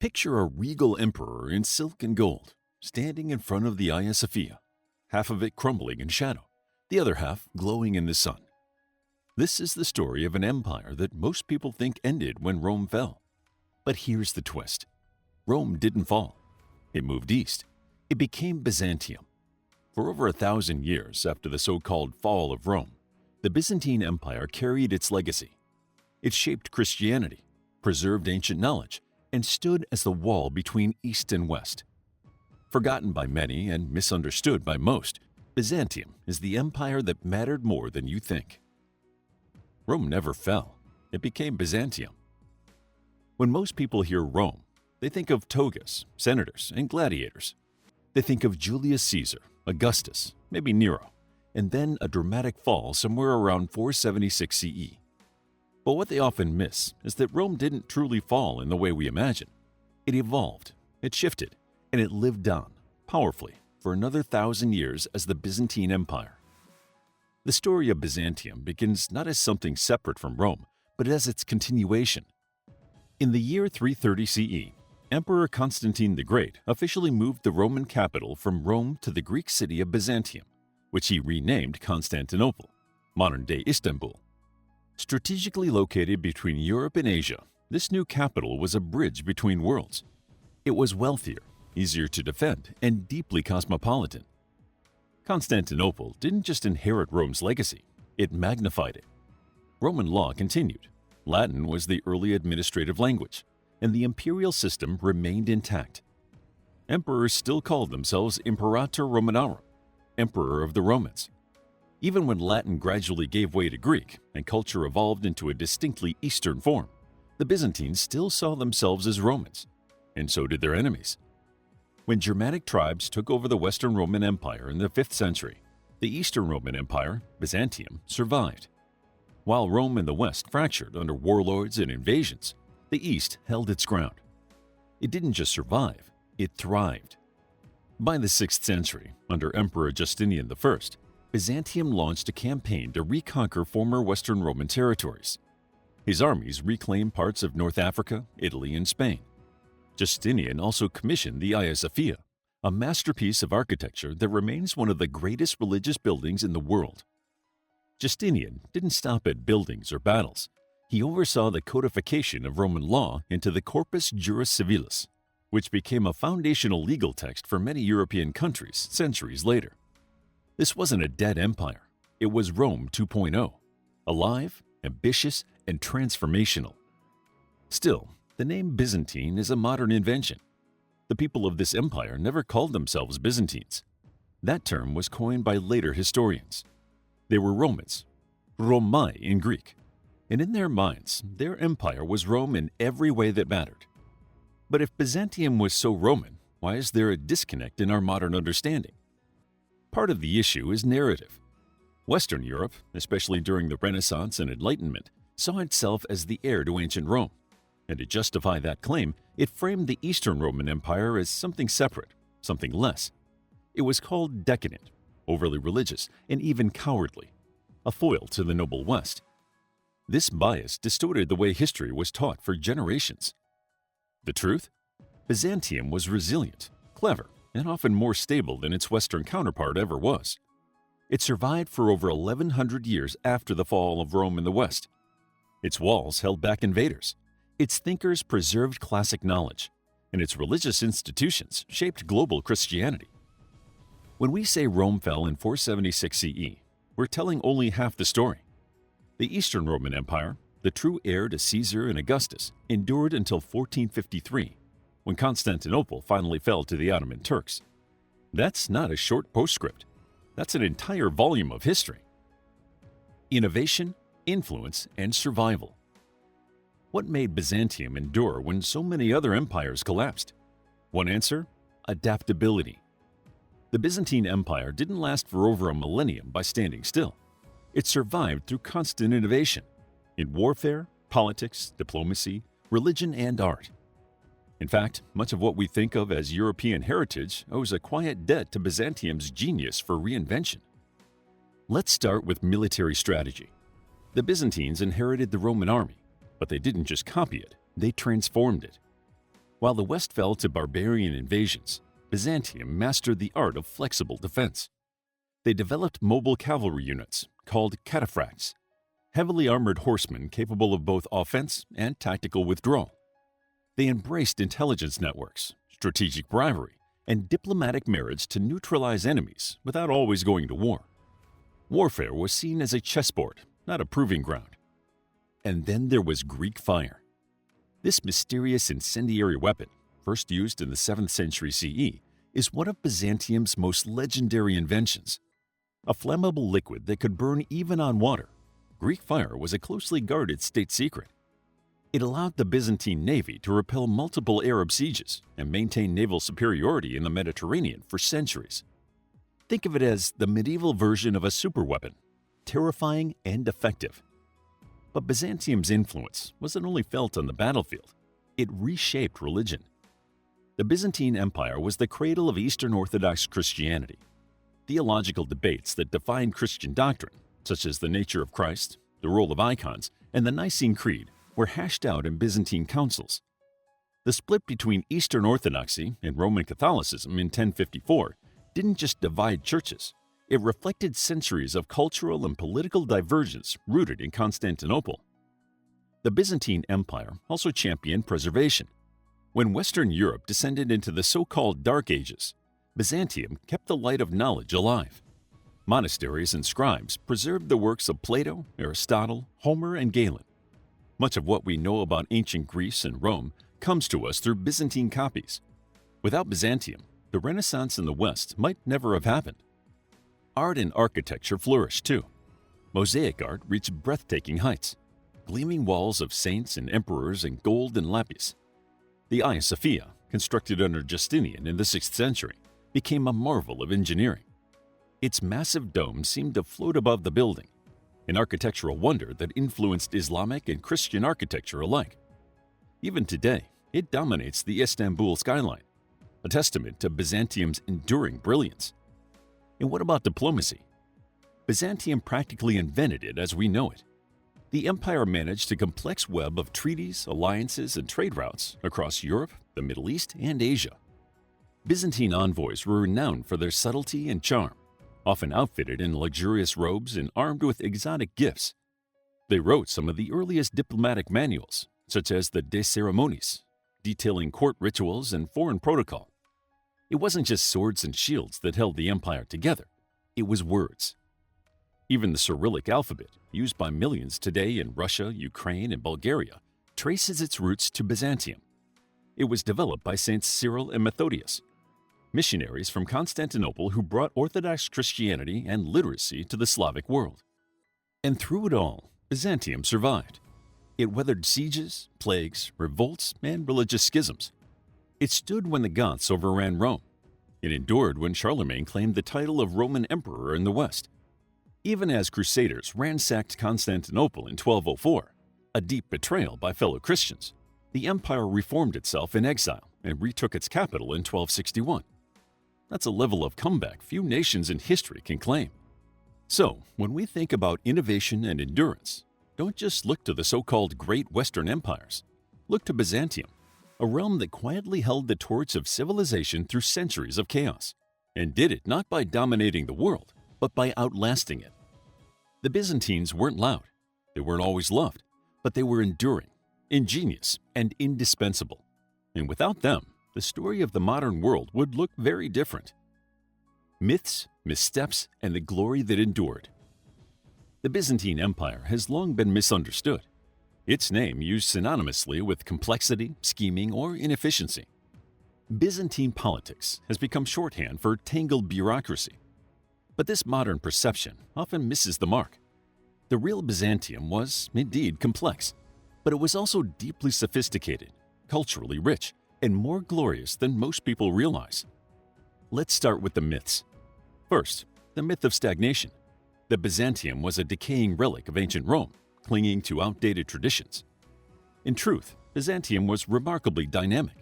Picture a regal emperor in silk and gold, standing in front of the Hagia Sophia, half of it crumbling in shadow, the other half glowing in the sun. This is the story of an empire that most people think ended when Rome fell. But here's the twist. Rome didn't fall. It moved east. It became Byzantium. For over 1,000 years after the so-called fall of Rome, the Byzantine Empire carried its legacy. It shaped Christianity, preserved ancient knowledge, and stood as the wall between East and West. Forgotten by many and misunderstood by most, Byzantium is the empire that mattered more than you think. Rome never fell. It became Byzantium. When most people hear Rome, they think of togas, senators, and gladiators. They think of Julius Caesar, Augustus, maybe Nero, and then a dramatic fall somewhere around 476 CE. But what they often miss is that Rome didn't truly fall in the way we imagine. It evolved, it shifted, and it lived on, powerfully, for another 1,000 years as the Byzantine Empire. The story of Byzantium begins not as something separate from Rome, but as its continuation. In the year 330 CE, Emperor Constantine the Great officially moved the Roman capital from Rome to the Greek city of Byzantium, which he renamed Constantinople, modern-day Istanbul. Strategically located between Europe and Asia, this new capital was a bridge between worlds. It was wealthier, easier to defend, and deeply cosmopolitan. Constantinople didn't just inherit Rome's legacy, it magnified it. Roman law continued. Latin was the early administrative language, and the imperial system remained intact. Emperors still called themselves Imperator Romanorum, Emperor of the Romans. Even when Latin gradually gave way to Greek and culture evolved into a distinctly Eastern form, the Byzantines still saw themselves as Romans, and so did their enemies. When Germanic tribes took over the Western Roman Empire in the 5th century, the Eastern Roman Empire, Byzantium, survived. While Rome and the West fractured under warlords and invasions, the East held its ground. It didn't just survive, it thrived. By the 6th century, under Emperor Justinian I, Byzantium launched a campaign to reconquer former Western Roman territories. His armies reclaimed parts of North Africa, Italy, and Spain. Justinian also commissioned the Hagia Sophia, a masterpiece of architecture that remains one of the greatest religious buildings in the world. Justinian didn't stop at buildings or battles. He oversaw the codification of Roman law into the Corpus Juris Civilis, which became a foundational legal text for many European countries centuries later. This wasn't a dead empire. It was Rome 2.0, alive, ambitious, and transformational. Still, the name Byzantine is a modern invention. The people of this empire never called themselves Byzantines. That term was coined by later historians. They were Romans, Romai in Greek, and in their minds, their empire was Rome in every way that mattered. But if Byzantium was so Roman, why is there a disconnect in our modern understanding? Part of the issue is narrative. Western Europe, especially during the Renaissance and Enlightenment, saw itself as the heir to ancient Rome. And to justify that claim, it framed the Eastern Roman Empire as something separate, something less. It was called decadent, overly religious, and even cowardly, a foil to the noble West. This bias distorted the way history was taught for generations. The truth? Byzantium was resilient, clever, and often more stable than its Western counterpart ever was. It survived for over 1,100 years after the fall of Rome in the West. Its walls held back invaders. Its thinkers preserved classic knowledge, and its religious institutions shaped global Christianity. When we say Rome fell in 476 CE, we're telling only half the story. The Eastern Roman Empire, the true heir to Caesar and Augustus, endured until 1453, when Constantinople finally fell to the Ottoman Turks. That's not a short postscript. That's an entire volume of history. Innovation, influence, and survival. What made Byzantium endure when so many other empires collapsed? One answer: adaptability. The Byzantine Empire didn't last for over a millennium by standing still. It survived through constant innovation in warfare, politics, diplomacy, religion, and art. In fact, much of what we think of as European heritage owes a quiet debt to Byzantium's genius for reinvention. Let's start with military strategy. The Byzantines inherited the Roman army, but they didn't just copy it, they transformed it. While the West fell to barbarian invasions, Byzantium mastered the art of flexible defense. They developed mobile cavalry units called cataphracts, heavily armored horsemen capable of both offense and tactical withdrawal. They embraced intelligence networks, strategic bribery, and diplomatic marriage to neutralize enemies without always going to war. Warfare was seen as a chessboard, not a proving ground. And then there was Greek fire. This mysterious incendiary weapon, first used in the 7th century CE, is one of Byzantium's most legendary inventions. A flammable liquid that could burn even on water, Greek fire was a closely guarded state secret. It allowed the Byzantine navy to repel multiple Arab sieges and maintain naval superiority in the Mediterranean for centuries. Think of it as the medieval version of a superweapon, terrifying and effective. But Byzantium's influence wasn't only felt on the battlefield, it reshaped religion. The Byzantine Empire was the cradle of Eastern Orthodox Christianity. Theological debates that defined Christian doctrine, such as the nature of Christ, the role of icons, and the Nicene Creed, were hashed out in Byzantine councils. The split between Eastern Orthodoxy and Roman Catholicism in 1054 didn't just divide churches, it reflected centuries of cultural and political divergence rooted in Constantinople. The Byzantine Empire also championed preservation. When Western Europe descended into the so-called Dark Ages, Byzantium kept the light of knowledge alive. Monasteries and scribes preserved the works of Plato, Aristotle, Homer, and Galen. Much of what we know about ancient Greece and Rome comes to us through Byzantine copies. Without Byzantium, the Renaissance in the West might never have happened. Art and architecture flourished too. Mosaic art reached breathtaking heights, gleaming walls of saints and emperors in gold and lapis. The Hagia Sophia, constructed under Justinian in the 6th century, became a marvel of engineering. Its massive dome seemed to float above the building, an architectural wonder that influenced Islamic and Christian architecture alike. Even today, it dominates the Istanbul skyline, a testament to Byzantium's enduring brilliance. And what about diplomacy? Byzantium practically invented it as we know it. The empire managed a complex web of treaties, alliances, and trade routes across Europe, the Middle East, and Asia. Byzantine envoys were renowned for their subtlety and charm, often outfitted in luxurious robes and armed with exotic gifts. They wrote some of the earliest diplomatic manuals, such as the De Ceremoniis, detailing court rituals and foreign protocol. It wasn't just swords and shields that held the empire together, it was words. Even the Cyrillic alphabet, used by millions today in Russia, Ukraine, and Bulgaria, traces its roots to Byzantium. It was developed by Saints Cyril and Methodius, missionaries from Constantinople who brought Orthodox Christianity and literacy to the Slavic world. And through it all, Byzantium survived. It weathered sieges, plagues, revolts, and religious schisms. It stood when the Goths overran Rome. It endured when Charlemagne claimed the title of Roman Emperor in the West. Even as Crusaders ransacked Constantinople in 1204, a deep betrayal by fellow Christians, the empire reformed itself in exile and retook its capital in 1261. That's a level of comeback few nations in history can claim. So, when we think about innovation and endurance, don't just look to the so-called Great Western Empires. Look to Byzantium, a realm that quietly held the torch of civilization through centuries of chaos, and did it not by dominating the world, but by outlasting it. The Byzantines weren't loud, they weren't always loved, but they were enduring, ingenious, and indispensable. And without them, the story of the modern world would look very different. Myths, missteps, and the glory that endured. The Byzantine Empire has long been misunderstood. Its name used synonymously with complexity, scheming, or inefficiency. Byzantine politics has become shorthand for tangled bureaucracy. But this modern perception often misses the mark. The real Byzantium was indeed complex, but it was also deeply sophisticated, culturally rich, and more glorious than most people realize. Let's start with the myths. First, the myth of stagnation. That Byzantium was a decaying relic of ancient Rome, clinging to outdated traditions. In truth, Byzantium was remarkably dynamic.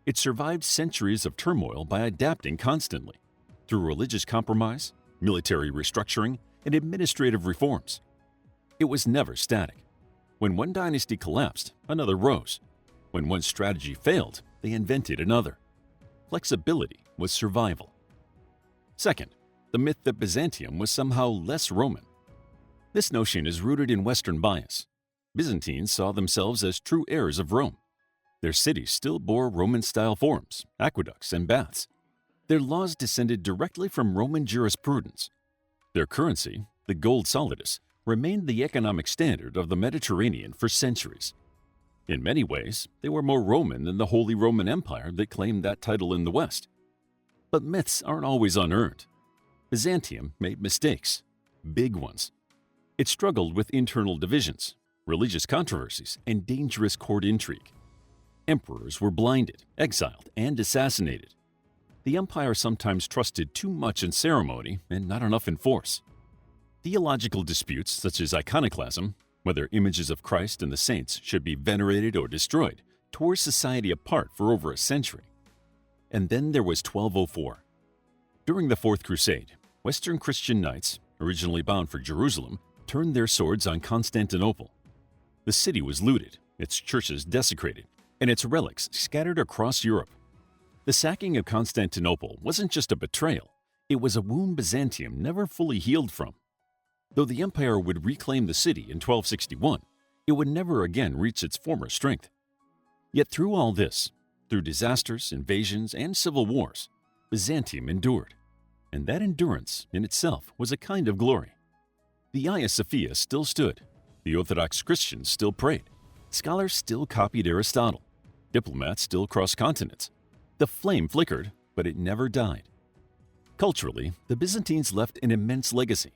It survived centuries of turmoil by adapting constantly, through religious compromise, military restructuring, and administrative reforms. It was never static. When one dynasty collapsed, another rose. When one strategy failed, they invented another. Flexibility was survival. Second, the myth that Byzantium was somehow less Roman. This notion is rooted in Western bias. Byzantines saw themselves as true heirs of Rome. Their cities still bore Roman-style forms, aqueducts, and baths. Their laws descended directly from Roman jurisprudence. Their currency, the gold solidus, remained the economic standard of the Mediterranean for centuries. In many ways, they were more Roman than the Holy Roman Empire that claimed that title in the West. But myths aren't always unearned. Byzantium made mistakes, big ones. It struggled with internal divisions, religious controversies, and dangerous court intrigue. Emperors were blinded, exiled, and assassinated. The empire sometimes trusted too much in ceremony and not enough in force. Theological disputes such as iconoclasm, whether images of Christ and the saints should be venerated or destroyed, tore society apart for over a century. And then there was 1204. During the Fourth Crusade, Western Christian knights, originally bound for Jerusalem, turned their swords on Constantinople. The city was looted, its churches desecrated, and its relics scattered across Europe. The sacking of Constantinople wasn't just a betrayal, it was a wound Byzantium never fully healed from. Though the empire would reclaim the city in 1261, it would never again reach its former strength. Yet through all this, through disasters, invasions, and civil wars, Byzantium endured. And that endurance in itself was a kind of glory. The Hagia Sophia still stood, the Orthodox Christians still prayed, scholars still copied Aristotle, diplomats still crossed continents. The flame flickered, but it never died. Culturally, the Byzantines left an immense legacy.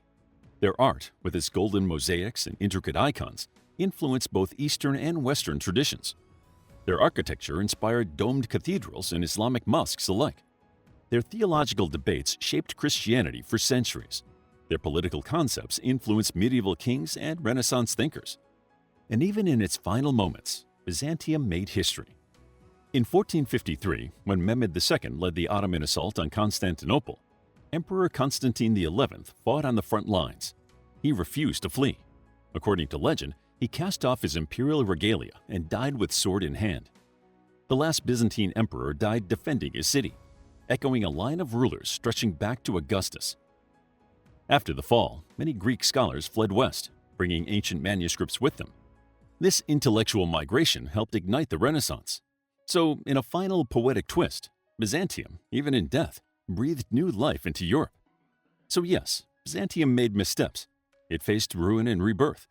Their art, with its golden mosaics and intricate icons, influenced both Eastern and Western traditions. Their architecture inspired domed cathedrals and Islamic mosques alike. Their theological debates shaped Christianity for centuries. Their political concepts influenced medieval kings and Renaissance thinkers. And even in its final moments, Byzantium made history. In 1453, when Mehmed II led the Ottoman assault on Constantinople, Emperor Constantine XI fought on the front lines. He refused to flee. According to legend, he cast off his imperial regalia and died with sword in hand. The last Byzantine emperor died defending his city, echoing a line of rulers stretching back to Augustus. After the fall, many Greek scholars fled west, bringing ancient manuscripts with them. This intellectual migration helped ignite the Renaissance. So, in a final poetic twist, Byzantium, even in death, breathed new life into Europe. So yes, Byzantium made missteps. It faced ruin and rebirth.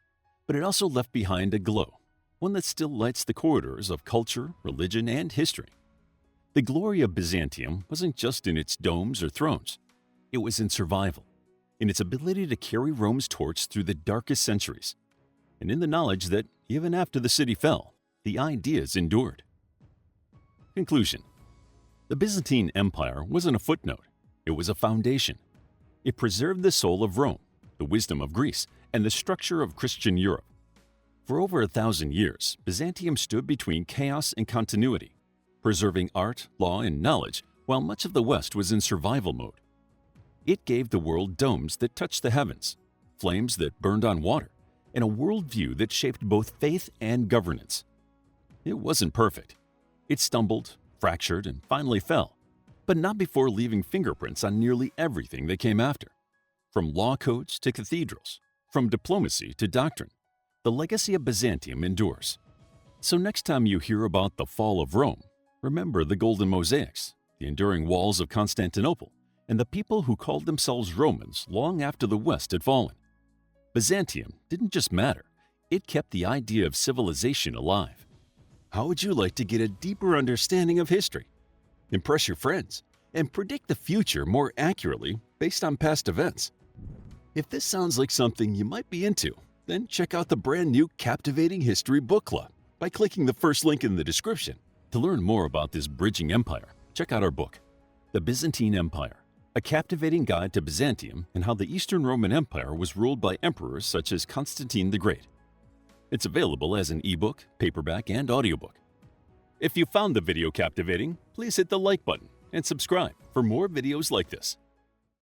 But it also left behind a glow, one that still lights the corridors of culture, religion, and history. The glory of Byzantium wasn't just in its domes or thrones. It was in survival, in its ability to carry Rome's torch through the darkest centuries, and in the knowledge that, even after the city fell, the ideas endured. Conclusion. The Byzantine Empire wasn't a footnote, it was a foundation. It preserved the soul of Rome, the wisdom of Greece, and the structure of Christian Europe. For over 1,000 years, Byzantium stood between chaos and continuity, preserving art, law, and knowledge while much of the West was in survival mode. It gave the world domes that touched the heavens, flames that burned on water, and a worldview that shaped both faith and governance. It wasn't perfect. It stumbled, fractured, and finally fell, but not before leaving fingerprints on nearly everything that came after. From law codes to cathedrals, from diplomacy to doctrine, the legacy of Byzantium endures. So next time you hear about the fall of Rome, remember the golden mosaics, the enduring walls of Constantinople, and the people who called themselves Romans long after the West had fallen. Byzantium didn't just matter, it kept the idea of civilization alive. How would you like to get a deeper understanding of history, impress your friends, and predict the future more accurately based on past events? If this sounds like something you might be into, then check out the brand new Captivating History Book Club by clicking the first link in the description. To learn more about this bridging empire, check out our book, The Byzantine Empire, a captivating guide to Byzantium and how the Eastern Roman Empire was ruled by emperors such as Constantine the Great. It's available as an ebook, paperback, and audiobook. If you found the video captivating, please hit the like button and subscribe for more videos like this.